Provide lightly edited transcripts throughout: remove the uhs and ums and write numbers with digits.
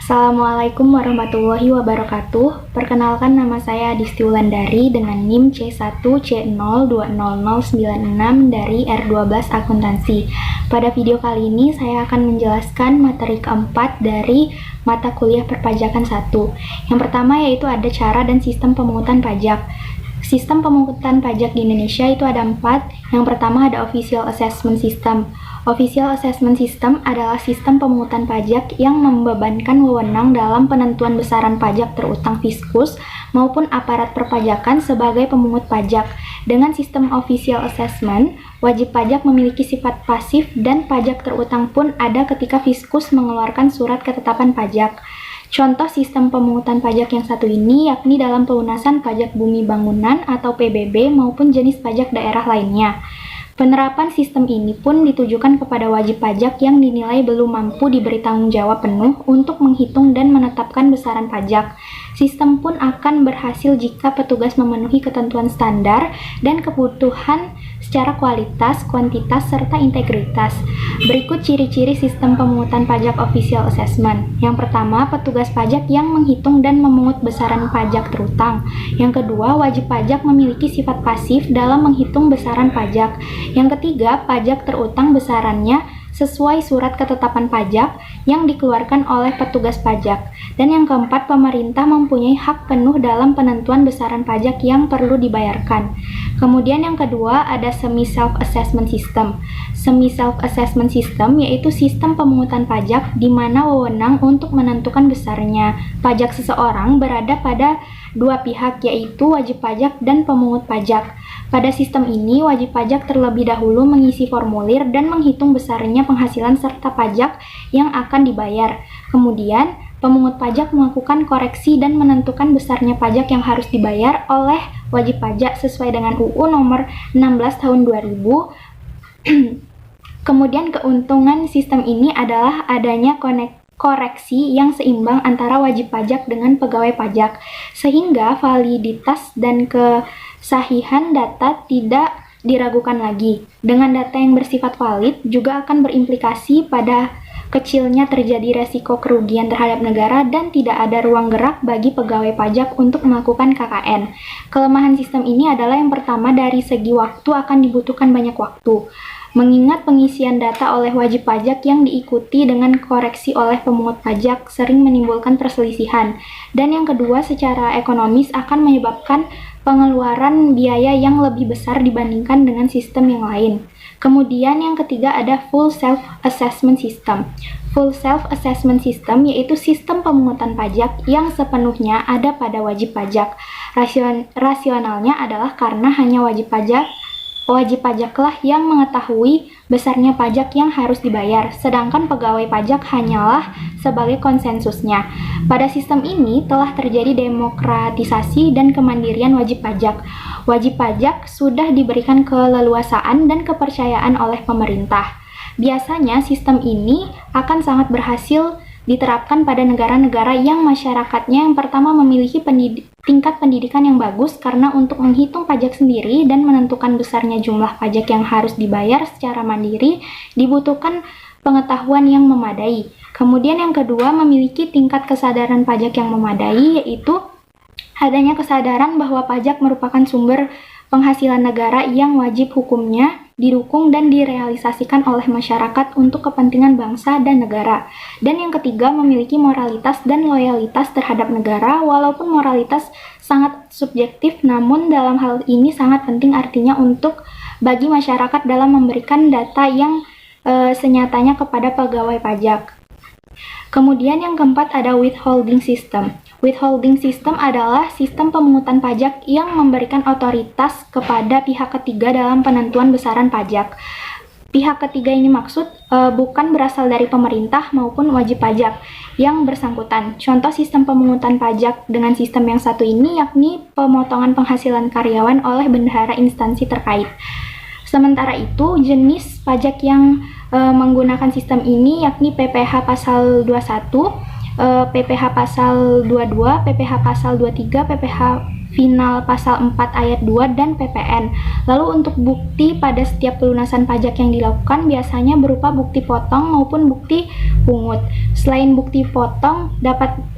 Assalamualaikum warahmatullahi wabarakatuh. Perkenalkan, nama saya Adisti Wulandari dengan NIM C1C020096 dari R12 Akuntansi. Pada video kali ini saya akan menjelaskan materi keempat dari mata kuliah perpajakan 1. Yang pertama yaitu ada cara dan sistem pemungutan pajak. Sistem pemungutan pajak di Indonesia itu ada 4. Yang pertama ada Official Assessment System. Official Assessment System adalah sistem pemungutan pajak yang membebankan wewenang dalam penentuan besaran pajak terutang fiskus maupun aparat perpajakan sebagai pemungut pajak. Dengan sistem Official Assessment, wajib pajak memiliki sifat pasif dan pajak terutang pun ada ketika fiskus mengeluarkan surat ketetapan pajak. Contoh sistem pemungutan pajak yang satu ini yakni dalam pelunasan pajak bumi bangunan atau PBB maupun jenis pajak daerah lainnya. Penerapan sistem ini pun ditujukan kepada wajib pajak yang dinilai belum mampu diberi tanggung jawab penuh untuk menghitung dan menetapkan besaran pajak. Sistem pun akan berhasil jika petugas memenuhi ketentuan standar dan kebutuhan secara kualitas, kuantitas, serta integritas. Berikut ciri-ciri sistem pemungutan pajak Official Assessment. Yang pertama, petugas pajak yang menghitung dan memungut besaran pajak terutang. Yang kedua, wajib pajak memiliki sifat pasif dalam menghitung besaran pajak. Yang ketiga, pajak terutang besarannya sesuai surat ketetapan pajak yang dikeluarkan oleh petugas pajak. Dan yang keempat, pemerintah mempunyai hak penuh dalam penentuan besaran pajak yang perlu dibayarkan. Kemudian yang kedua ada Semi Self-Assessment System. Semi Self-Assessment System yaitu sistem pemungutan pajak di mana wewenang untuk menentukan besarnya pajak seseorang berada pada dua pihak, yaitu wajib pajak dan pemungut pajak. Pada sistem ini, wajib pajak terlebih dahulu mengisi formulir dan menghitung besarnya penghasilan serta pajak yang akan dibayar. Kemudian, pemungut pajak melakukan koreksi dan menentukan besarnya pajak yang harus dibayar oleh wajib pajak sesuai dengan UU nomor 16 tahun 2000. Kemudian, keuntungan sistem ini adalah adanya koreksi yang seimbang antara wajib pajak dengan pegawai pajak, sehingga validitas dan kesahihan data tidak diragukan lagi. Dengan data yang bersifat valid juga akan berimplikasi pada kecilnya terjadi resiko kerugian terhadap negara dan tidak ada ruang gerak bagi pegawai pajak untuk melakukan KKN. Kelemahan sistem ini adalah yang pertama, dari segi waktu akan dibutuhkan banyak waktu, mengingat pengisian data oleh wajib pajak yang diikuti dengan koreksi oleh pemungut pajak sering menimbulkan perselisihan. Dan yang kedua, secara ekonomis akan menyebabkan pengeluaran biaya yang lebih besar dibandingkan dengan sistem yang lain. Kemudian yang ketiga ada Full Self-Assessment System. Full Self-Assessment System yaitu sistem pemungutan pajak yang sepenuhnya ada pada wajib pajak. Rasionalnya adalah karena hanya wajib pajaklah yang mengetahui besarnya pajak yang harus dibayar, sedangkan pegawai pajak hanyalah sebagai konsensusnya. Pada sistem ini telah terjadi demokratisasi dan kemandirian wajib pajak. Wajib pajak sudah diberikan keleluasaan dan kepercayaan oleh pemerintah. Biasanya sistem ini akan sangat berhasil diterapkan pada negara-negara yang masyarakatnya yang pertama memiliki tingkat pendidikan yang bagus, karena untuk menghitung pajak sendiri dan menentukan besarnya jumlah pajak yang harus dibayar secara mandiri dibutuhkan pengetahuan yang memadai. Kemudian yang kedua, memiliki tingkat kesadaran pajak yang memadai, yaitu adanya kesadaran bahwa pajak merupakan sumber penghasilan negara yang wajib hukumnya didukung dan direalisasikan oleh masyarakat untuk kepentingan bangsa dan negara. Dan yang ketiga, memiliki moralitas dan loyalitas terhadap negara, walaupun moralitas sangat subjektif, namun dalam hal ini sangat penting artinya untuk bagi masyarakat dalam memberikan data yang senyatanya kepada pegawai pajak. Kemudian yang keempat ada Withholding System. Withholding System adalah sistem pemungutan pajak yang memberikan otoritas kepada pihak ketiga dalam penentuan besaran pajak. Pihak ketiga ini maksud bukan berasal dari pemerintah maupun wajib pajak yang bersangkutan. Contoh sistem pemungutan pajak dengan sistem yang satu ini yakni pemotongan penghasilan karyawan oleh bendahara instansi terkait. Sementara itu, jenis pajak yang menggunakan sistem ini yakni PPh pasal 21, PPh pasal 22, PPh pasal 23, PPh final pasal 4 ayat 2 dan PPN. Lalu untuk bukti pada setiap pelunasan pajak yang dilakukan biasanya berupa bukti potong maupun bukti pungut. Selain bukti potong,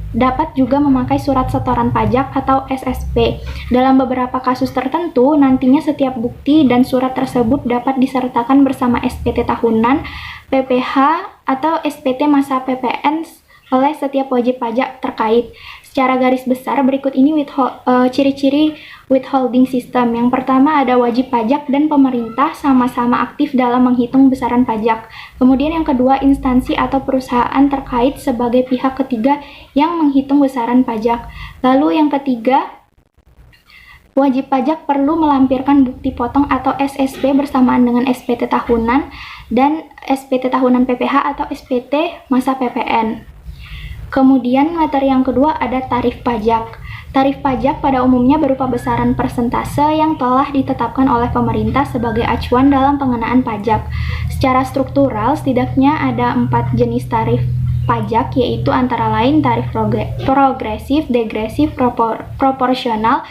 dapat juga memakai surat setoran pajak atau SSP. Dalam beberapa kasus tertentu, nantinya setiap bukti dan surat tersebut dapat disertakan bersama SPT tahunan, PPh, atau SPT masa PPN oleh setiap wajib pajak terkait. Secara garis besar, berikut ini ciri-ciri withholding system. Yang pertama ada wajib pajak dan pemerintah sama-sama aktif dalam menghitung besaran pajak. Kemudian yang kedua, instansi atau perusahaan terkait sebagai pihak ketiga yang menghitung besaran pajak. Lalu yang ketiga, wajib pajak perlu melampirkan bukti potong atau SSP bersamaan dengan SPT tahunan dan SPT tahunan PPh atau SPT masa PPN. Kemudian materi yang kedua ada tarif pajak. Tarif pajak pada umumnya berupa besaran persentase yang telah ditetapkan oleh pemerintah sebagai acuan dalam pengenaan pajak. Secara struktural, setidaknya ada 4 jenis tarif pajak, yaitu antara lain tarif progresif, degresif, proporsional,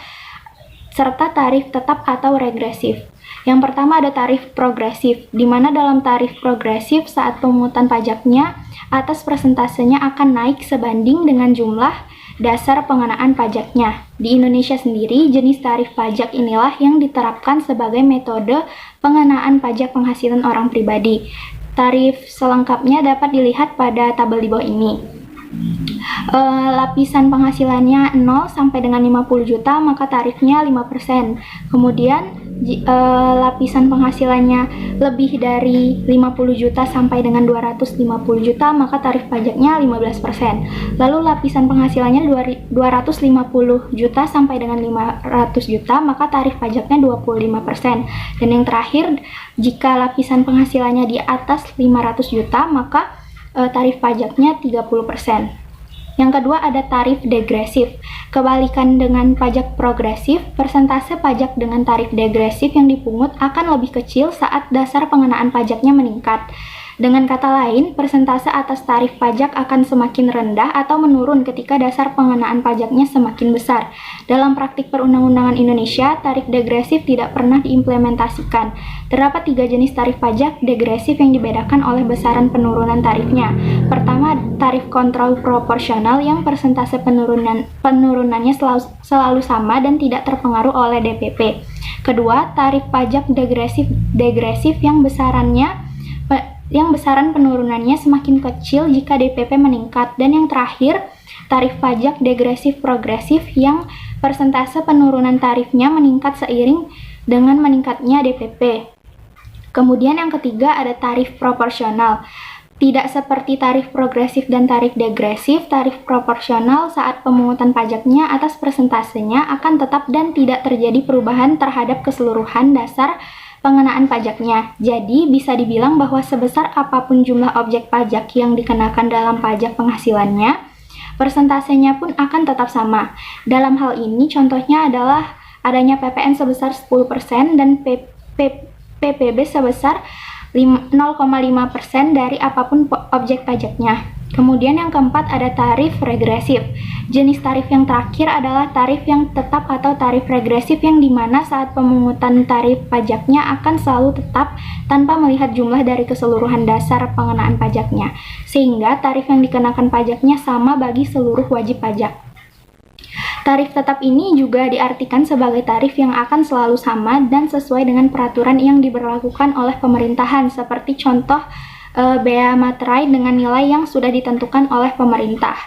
serta tarif tetap atau regresif. Yang pertama ada tarif progresif, di mana dalam tarif progresif saat pemungutan pajaknya atas persentasenya akan naik sebanding dengan jumlah dasar pengenaan pajaknya. Di Indonesia sendiri, jenis tarif pajak inilah yang diterapkan sebagai metode pengenaan pajak penghasilan orang pribadi. Tarif selengkapnya dapat dilihat pada tabel di bawah ini. Lapisan penghasilannya 0 sampai dengan 50 juta maka tarifnya 5%. Kemudian lapisan penghasilannya lebih dari 50 juta sampai dengan 250 juta maka tarif pajaknya 15%. Lalu lapisan penghasilannya 250 juta sampai dengan 500 juta maka tarif pajaknya 25%. Dan yang terakhir, jika lapisan penghasilannya di atas 500 juta maka tarif pajaknya 30%. Yang kedua ada tarif degresif. Kebalikan dengan pajak progresif, persentase pajak dengan tarif degresif yang dipungut akan lebih kecil saat dasar pengenaan pajaknya meningkat. Dengan kata lain, persentase atas tarif pajak akan semakin rendah atau menurun ketika dasar pengenaan pajaknya semakin besar. Dalam praktik perundang-undangan Indonesia, tarif degresif tidak pernah diimplementasikan. Terdapat 3 jenis tarif pajak degresif yang dibedakan oleh besaran penurunan tarifnya. Pertama, tarif kontrol proporsional yang persentase penurunannya selalu sama dan tidak terpengaruh oleh DPP. Kedua, tarif pajak degresif yang besaran penurunannya semakin kecil jika DPP meningkat. Dan yang terakhir, tarif pajak degresif progresif yang persentase penurunan tarifnya meningkat seiring dengan meningkatnya DPP. Kemudian yang ketiga ada tarif proporsional. Tidak seperti tarif progresif dan tarif degresif, tarif proporsional saat pemungutan pajaknya atas persentasenya akan tetap dan tidak terjadi perubahan terhadap keseluruhan dasar pengenaan pajaknya. Jadi, bisa dibilang bahwa sebesar apapun jumlah objek pajak yang dikenakan dalam pajak penghasilannya, persentasenya pun akan tetap sama. Dalam hal ini, contohnya adalah adanya PPN sebesar 10% dan PPB sebesar 0,5% dari apapun objek pajaknya. Kemudian yang keempat ada tarif regresif. Jenis tarif yang terakhir adalah tarif yang tetap atau tarif regresif yang dimana saat pemungutan tarif pajaknya akan selalu tetap tanpa melihat jumlah dari keseluruhan dasar pengenaan pajaknya. Sehingga tarif yang dikenakan pajaknya sama bagi seluruh wajib pajak. Tarif tetap ini juga diartikan sebagai tarif yang akan selalu sama dan sesuai dengan peraturan yang diberlakukan oleh pemerintahan, seperti contoh bea materai dengan nilai yang sudah ditentukan oleh pemerintah.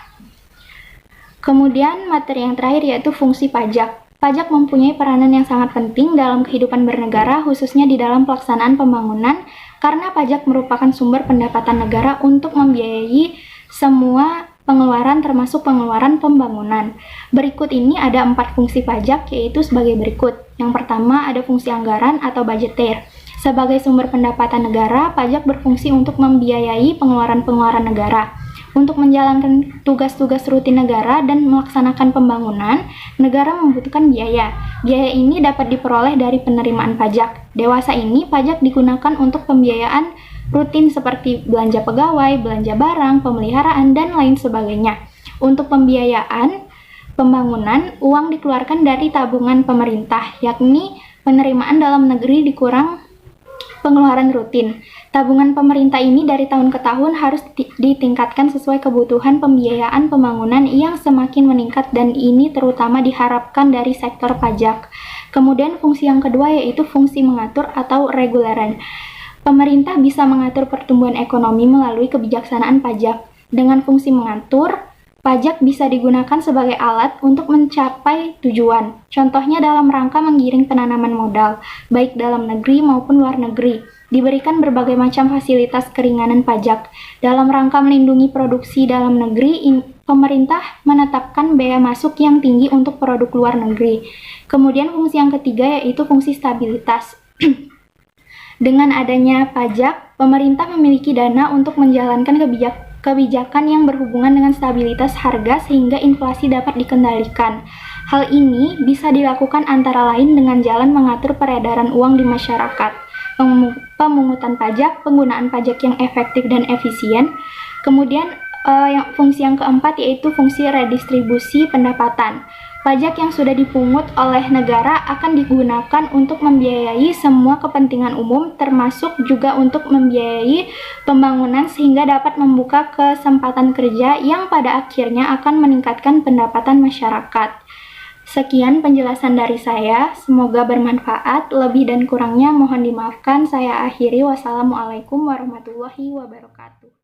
Kemudian materi yang terakhir yaitu fungsi pajak. Pajak mempunyai peranan yang sangat penting dalam kehidupan bernegara, khususnya di dalam pelaksanaan pembangunan, karena pajak merupakan sumber pendapatan negara untuk membiayai semua pengeluaran termasuk pengeluaran pembangunan. Berikut ini ada 4 fungsi pajak, yaitu sebagai berikut. Yang pertama ada fungsi anggaran atau budgeter. Sebagai sumber pendapatan negara, pajak berfungsi untuk membiayai pengeluaran-pengeluaran negara. Untuk menjalankan tugas-tugas rutin negara dan melaksanakan pembangunan, negara membutuhkan biaya. Biaya ini dapat diperoleh dari penerimaan pajak. Dewasa ini, pajak digunakan untuk pembiayaan rutin seperti belanja pegawai, belanja barang, pemeliharaan, dan lain sebagainya. Untuk pembiayaan, pembangunan, uang dikeluarkan dari tabungan pemerintah, yakni penerimaan dalam negeri dikurang pengeluaran rutin. Tabungan pemerintah ini dari tahun ke tahun harus ditingkatkan sesuai kebutuhan pembiayaan pembangunan yang semakin meningkat, dan ini terutama diharapkan dari sektor pajak. Kemudian fungsi yang kedua yaitu fungsi mengatur atau reguleran. Pemerintah bisa mengatur pertumbuhan ekonomi melalui kebijaksanaan pajak. Dengan fungsi mengatur, pajak bisa digunakan sebagai alat untuk mencapai tujuan. Contohnya dalam rangka menggiring penanaman modal, baik dalam negeri maupun luar negeri. Diberikan berbagai macam fasilitas keringanan pajak. Dalam rangka melindungi produksi dalam negeri, pemerintah menetapkan bea masuk yang tinggi untuk produk luar negeri. Kemudian fungsi yang ketiga yaitu fungsi stabilitas. Dengan adanya pajak, pemerintah memiliki dana untuk menjalankan kebijakan yang berhubungan dengan stabilitas harga sehingga inflasi dapat dikendalikan. Hal ini bisa dilakukan antara lain dengan jalan mengatur peredaran uang di masyarakat, pemungutan pajak, penggunaan pajak yang efektif dan efisien. Kemudian fungsi yang keempat yaitu fungsi redistribusi pendapatan. Pajak yang sudah dipungut oleh negara akan digunakan untuk membiayai semua kepentingan umum, termasuk juga untuk membiayai pembangunan sehingga dapat membuka kesempatan kerja yang pada akhirnya akan meningkatkan pendapatan masyarakat. Sekian penjelasan dari saya, semoga bermanfaat. Lebih dan kurangnya mohon dimaafkan. Saya akhiri. Wassalamualaikum warahmatullahi wabarakatuh.